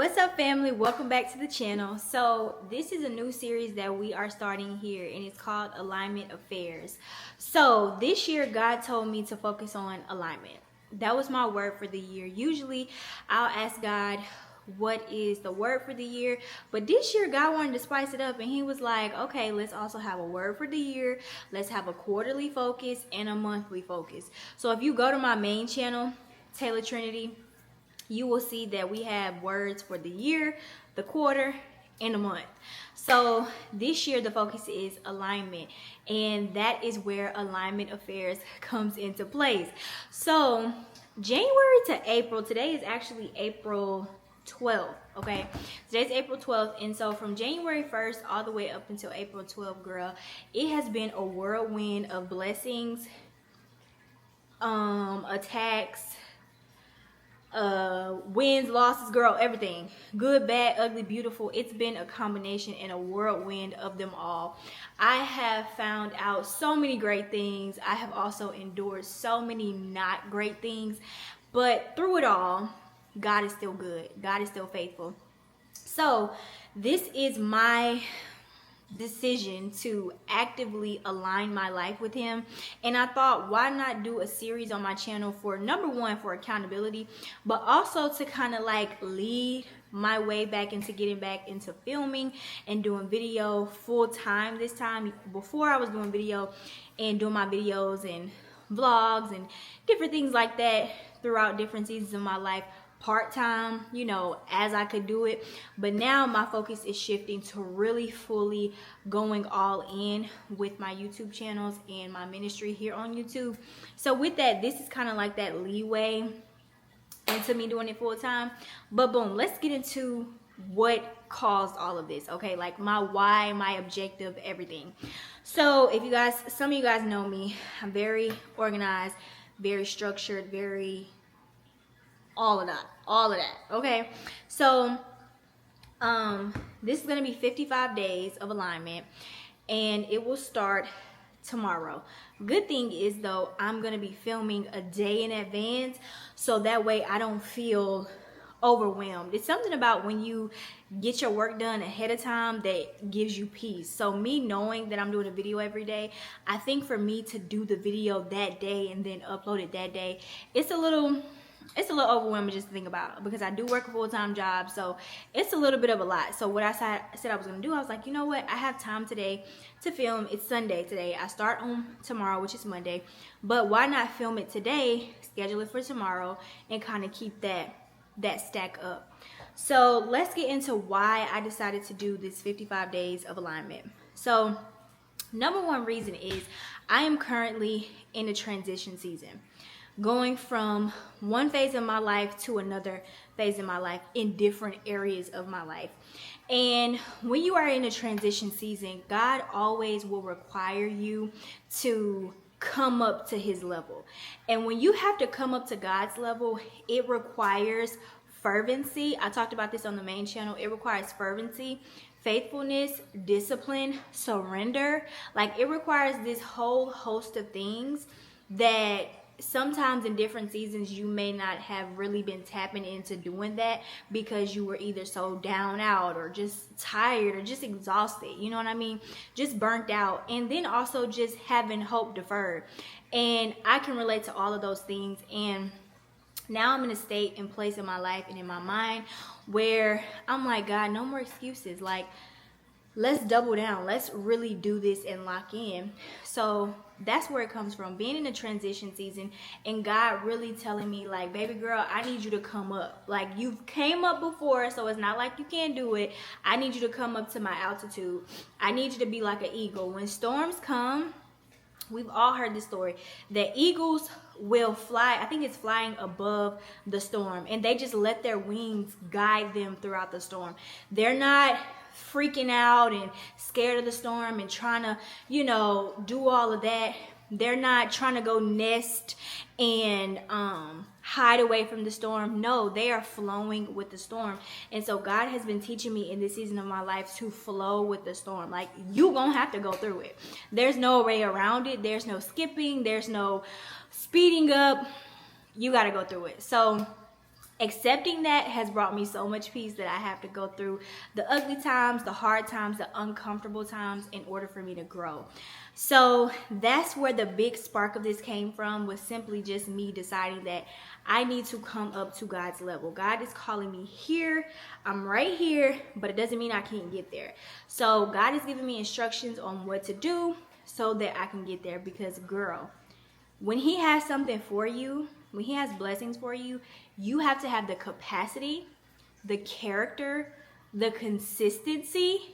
What's up, family? Welcome back to the channel. So this is a new series that we are starting here, and it's called Alignment Affairs. So this year God told me to focus on alignment. That was my word for the year. Usually I'll ask God, what is the word for the year? But this year God wanted to spice it up, and he was like, okay, let's also have a word for the year. Let's have a quarterly focus and a monthly focus. So if you go to my main channel, Taylor Trinity, you will see that we have words for the year, the quarter, and the month. So this year the focus is alignment, and that is where Alignment Affairs comes into place. So January to April, today is actually April 12th, okay? Today's April 12th, and so from January 1st all the way up until April 12th, girl, it has been a whirlwind of blessings, attacks, wins, losses, girl, everything. Good, bad, ugly, beautiful. It's been a combination and a whirlwind of them all. I have found out so many great things. I have also endured so many not great things. But through it all, God is still good. God is still faithful. So this is my decision to actively align my life with him, and I thought, why not do a series on my channel for, number one, for accountability, but also to kind of like lead my way back into getting back into filming and doing video full time this time. Before, I was doing video and doing my videos and vlogs and different things like that throughout different seasons of my life, part-time, you know, as I could do it. But now my focus is shifting to really fully going all in with my YouTube channels and my ministry here on YouTube. So with that, this is kind of like that leeway into me doing it full time. But boom, let's get into what caused all of this, okay? Like my why, my objective, everything. So if you guys, some of you guys know me, I'm very organized, very structured, very all of that, okay? So this is gonna be 55 days of alignment, and it will start tomorrow. Good thing is though, I'm gonna be filming a day in advance, so that way I don't feel overwhelmed. It's something about when you get your work done ahead of time that gives you peace. So me knowing that I'm doing a video every day, I think for me to do the video that day and then upload it that day, it's a little overwhelming just to think about, because I do work a full-time job, so it's a little bit of a lot. So what I said I was gonna do, I was like, you know what, I have time today to film. It's Sunday today. I start on tomorrow, which is Monday, but why not film it today, schedule it for tomorrow, and kind of keep that stack up. So let's get into why I decided to do this 55 days of alignment. So number one reason is I am currently in a transition season, going from one phase of my life to another phase of my life in different areas of my life. And when you are in a transition season, God always will require you to come up to his level. And when you have to come up to God's level, it requires fervency. I talked about this on the main channel. It requires fervency, faithfulness, discipline, surrender. Like, it requires this whole host of things that sometimes in different seasons you may not have really been tapping into doing that, because you were either so down out or just tired or just exhausted, you know what I mean, just burnt out, and then also just having hope deferred. And I can relate to all of those things. And now I'm in a state and place in my life and in my mind where I'm like, God, no more excuses. Like, let's double down. Let's really do this and lock in. So that's where it comes from, being in a transition season and God really telling me, like, baby girl, I need you to come up. Like, you've came up before, so it's not like you can't do it. I need you to come up to my altitude. I need you to be like an eagle. When storms come, we've all heard this story, that eagles will fly, I think it's flying above the storm, and they just let their wings guide them throughout the storm. They're not freaking out and scared of the storm and trying to, you know, do all of that. They're not trying to go nest and hide away from the storm. No, they are flowing with the storm. And so God has been teaching me in this season of my life to flow with the storm. Like, you gonna have to go through it. There's no way around it. There's no skipping. There's no speeding up. You got to go through it. So Accepting that has brought me so much peace that I have to go through the ugly times, the hard times, the uncomfortable times in order for me to grow. So that's where the big spark of this came from, was simply just me deciding that I need to come up to God's level. God is calling me here. I'm right here, but it doesn't mean I can't get there. So God is giving me instructions on what to do so that I can get there, because girl, when he has something for you, when he has blessings for you, you have to have the capacity, the character, the consistency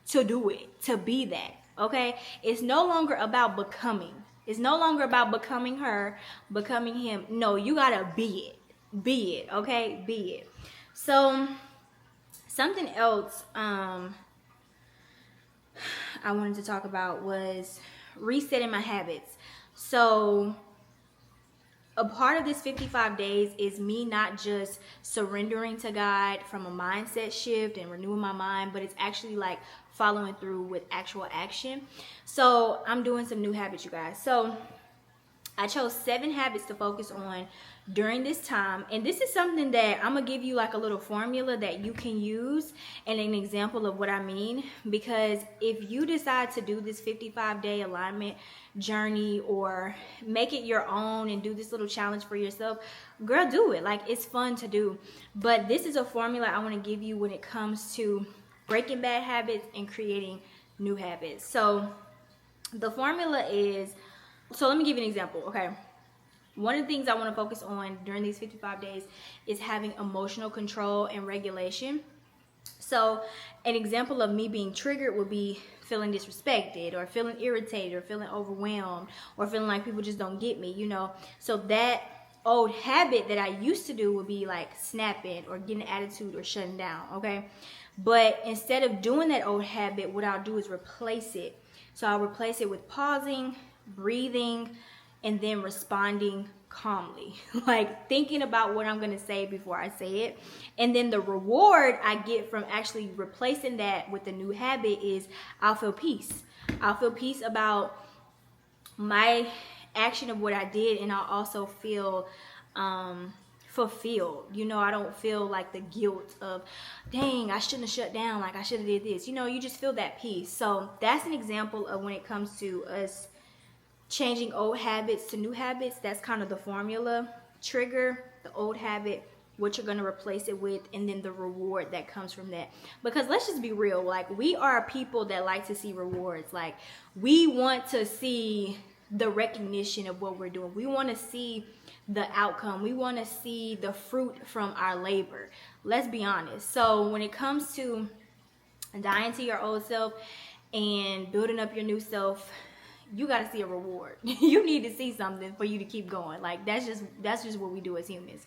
to do it, to be that, okay? It's no longer about becoming. It's no longer about becoming her, becoming him. No, you gotta be it. Be it, okay? Be it. So, something else I wanted to talk about was resetting my habits. So, a part of this 55 days is me not just surrendering to God from a mindset shift and renewing my mind, but it's actually like following through with actual action. So I'm doing some new habits, you guys. So I chose 7 habits to focus on during this time. And this is something that I'm going to give you like a little formula that you can use and an example of what I mean. Because if you decide to do this 55-day alignment journey or make it your own and do this little challenge for yourself, girl, do it. Like, it's fun to do. But this is a formula I want to give you when it comes to breaking bad habits and creating new habits. So the formula is, so let me give you an example, okay? One of the things I want to focus on during these 55 days is having emotional control and regulation. So an example of me being triggered would be feeling disrespected or feeling irritated or feeling overwhelmed or feeling like people just don't get me, you know. So that old habit that I used to do would be like snapping or getting an attitude or shutting down, okay? But instead of doing that old habit, what I'll do is replace it. So I'll replace it with pausing, breathing, and then responding calmly, like thinking about what I'm going to say before I say it. And then the reward I get from actually replacing that with a new habit is I'll feel peace. I'll feel peace about my action of what I did, and I'll also feel fulfilled. You know, I don't feel like the guilt of, dang, I shouldn't have shut down, like I should have did this. You know, you just feel that peace. So that's an example of when it comes to us changing old habits to new habits. That's kind of the formula. Trigger the old habit, what you're going to replace it with, and then the reward that comes from that. Because let's just be real, like, we are people that like to see rewards. Like, we want to see the recognition of what we're doing. We want to see the outcome. We want to see the fruit from our labor. Let's be honest. So when it comes to dying to your old self and building up your new self, you got to see a reward. You need to see something for you to keep going. Like, that's just what we do as humans.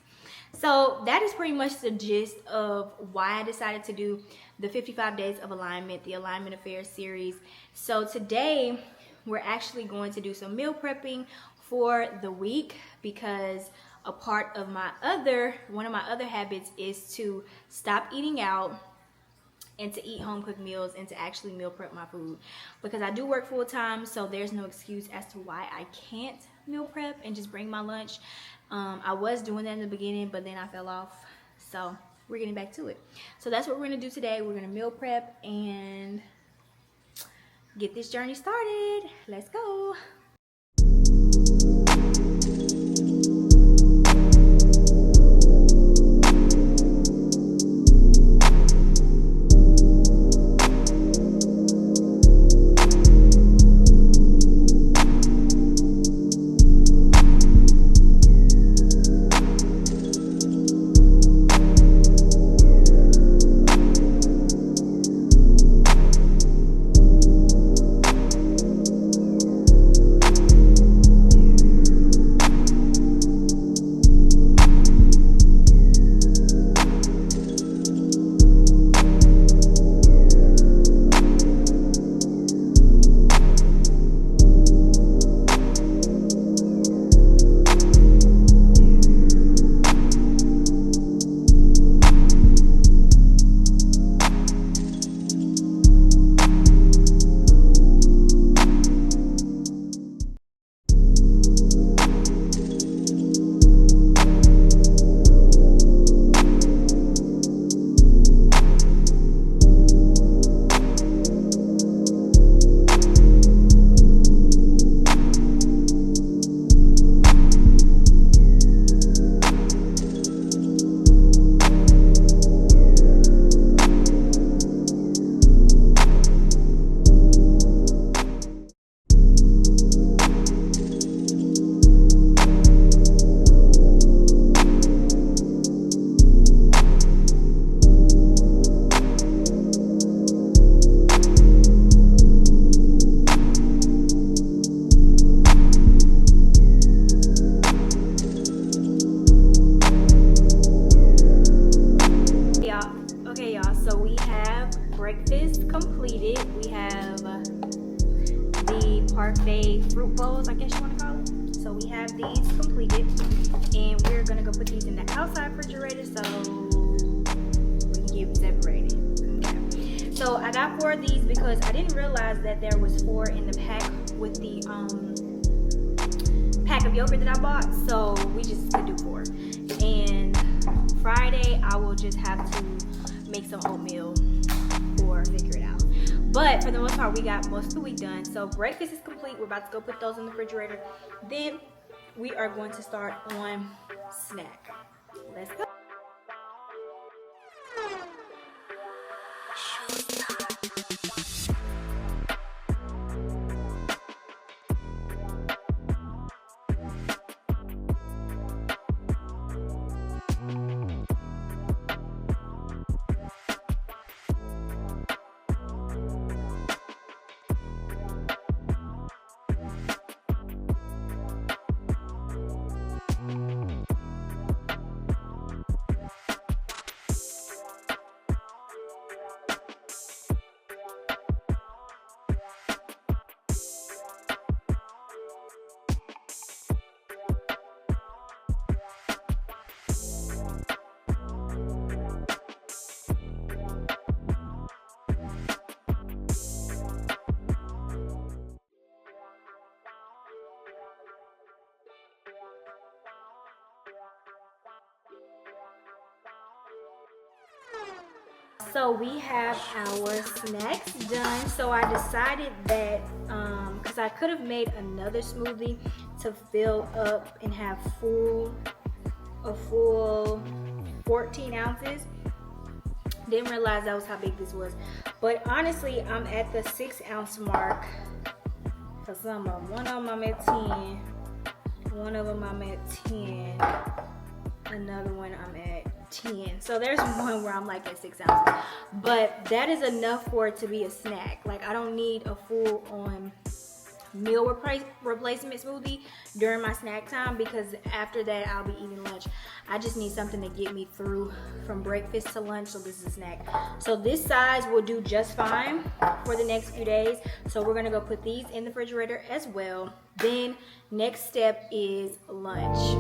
So that is pretty much the gist of why I decided to do the 55 days of alignment, the Alignment Affairs series. So today we're actually going to do some meal prepping for the week, because a part of one of my other habits is to stop eating out and to eat home cooked meals and to actually meal prep my food, because I do work full time. So there's no excuse as to why I can't meal prep and just bring my lunch. I was doing that in the beginning, but then I fell off. So we're getting back to it. So that's what we're going to do today. We're going to meal prep and get this journey started. Let's go. it. And we're gonna go put these in the outside refrigerator so we can keep them separated. Okay. So I got 4 of these because I didn't realize that there was 4 in the pack with the pack of yogurt that I bought. So we just could do 4. And Friday I will just have to make some oatmeal or figure it out. But for the most part, we got most of the week done. So breakfast is complete. We're about to go put those in the refrigerator. Then we are going to start on snack. Let's go. So we have our snacks done. So I decided that because I could have made another smoothie to fill up and have a full 14 ounces. Didn't realize that was how big this was. But honestly, I'm at the 6-ounce mark for some of them. One of them I'm at 10. One of them I'm at 10. Another one I'm at 10. So there's one where I'm like at 6 ounces. But that is enough for it to be a snack. Like, I don't need a full on meal replacement smoothie during my snack time, because after that I'll be eating lunch. I just need something to get me through from breakfast to lunch, so this is a snack. So this size will do just fine for the next few days. So we're gonna go put these in the refrigerator as well. Then next step is lunch.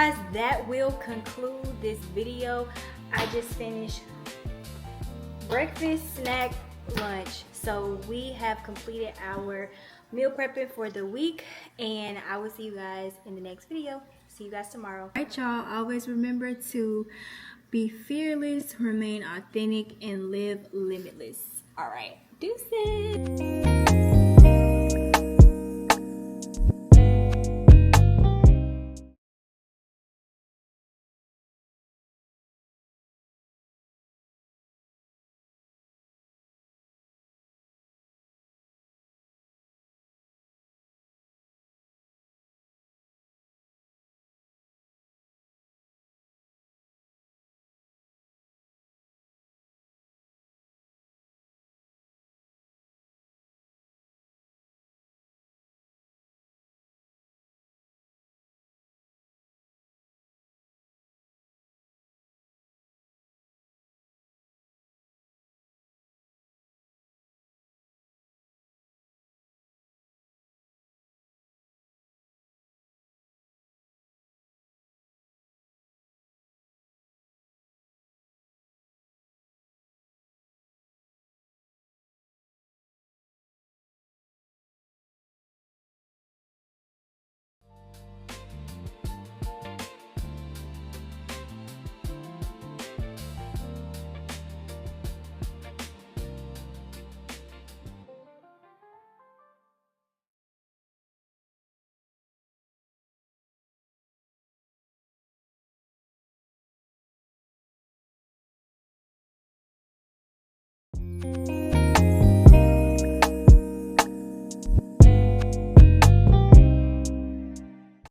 guys, that will conclude this video. I just finished breakfast, snack, lunch. So we have completed our meal prepping for the week, and I will see you guys in the next video. See you guys tomorrow. All right, y'all, always remember to be fearless, remain authentic, and live limitless. All right, deuces.